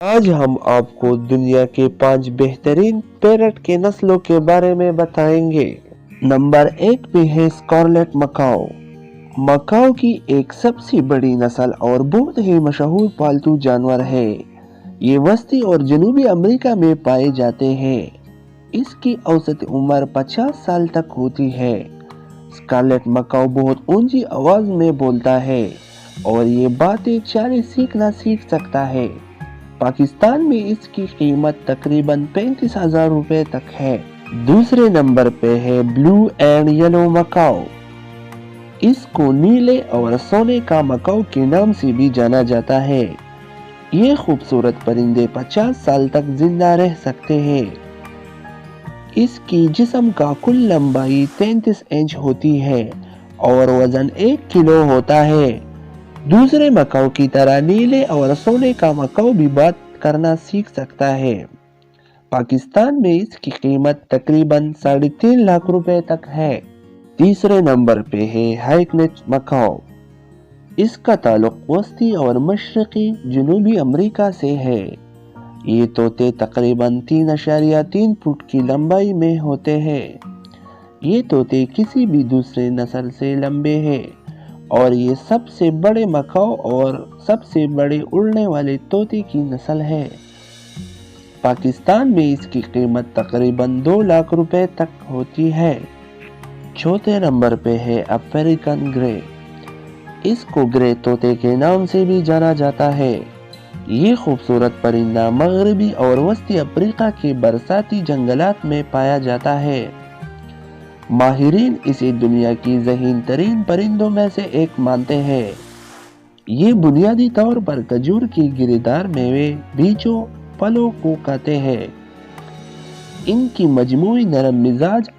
आज हम आपको दुनिया के 5 बेहतरीन पैरट के नस्लों के बारे में बताएंगे। नंबर 1 पे है स्कारलेट मकाओ। मकाओ की एक सबसे बड़ी नस्ल और बहुत ही मशहूर पालतू जानवर है। ये वस्ती और जनूबी अमेरिका में पाए जाते हैं। इसकी औसत उम्र 50 साल तक होती है। स्कारलेट मकाओ बहुत ऊंची आवाज में बोलता है और ये बातें चारे सीखना सीख सकता है। पाकिस्तान में इसकी कीमत तकरीबन 35,000 रुपए तक है। दूसरे नंबर पे है ब्लू एंड येलो मकाओ। इसको नीले और सोने का मकाओ के नाम से भी जाना जाता है। ये खूबसूरत परिंदे 50 साल तक जिंदा रह सकते हैं। इसकी जिस्म का कुल लंबाई 33 इंच होती है और वजन 1 किलो होता है। दूसरे मकाओ की तरह नीले और सोने का मकाओ भी बात करना सीख सकता है। पाकिस्तान में इसकी कीमत तकरीबन 3.5 लाख रुपए तक है। तीसरे नंबर पे है हाइकनेच मकाओ। इसका ताल्लुक वस्ती और मशरकी जनूबी अमेरिका से है। ये तोते तकरीबन 3.3 फुट की लंबाई में होते हैं। ये तोते किसी भी दूसरे नस्ल से लंबे हैं और ये सबसे बड़े मकाओ और सबसे बड़े उड़ने वाले तोते की नस्ल है। पाकिस्तान में इसकी कीमत तकरीबन 2 लाख रुपए तक होती है। चौथे नंबर पे है अफ्रीकन ग्रे। इसको ग्रे तोते के नाम से भी जाना जाता है। ये खूबसूरत परिंदा मगरबी और वस्ती अफ्रीका के बरसाती जंगलात में पाया जाता है। माहिरीन इसे दुनिया की ज़हीन तरीन परिंदों में से एक मानते हैं। ये बुनियादी तौर पर खजूर की गिरीदार मेवे बीजों फलों को खाते हैं। इनकी मजमूई नरम मिजाज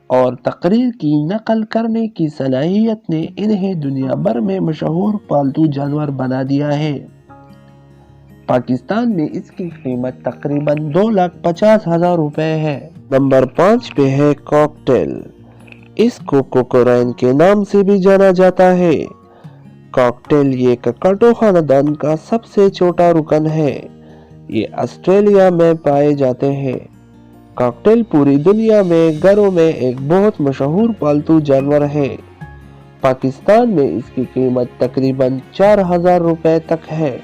और तकरीर की नकल करने की सलाहियत ने इन्हें दुनिया भर में मशहूर पालतू जानवर बना दिया है। पाकिस्तान में इसकी कीमत तकरीबन 2,50,000 रुपए है। नंबर 5 पे है कॉकटेल। इसको कोकोराइन के नाम से भी जाना जाता है। कॉकटेल ये ककाटो खानदान का सबसे छोटा रुकन है। ये ऑस्ट्रेलिया में पाए जाते हैं। कॉकटेल पूरी दुनिया में घरों में एक बहुत मशहूर पालतू जानवर है। पाकिस्तान में इसकी कीमत तकरीबन 4,000 रुपए तक है।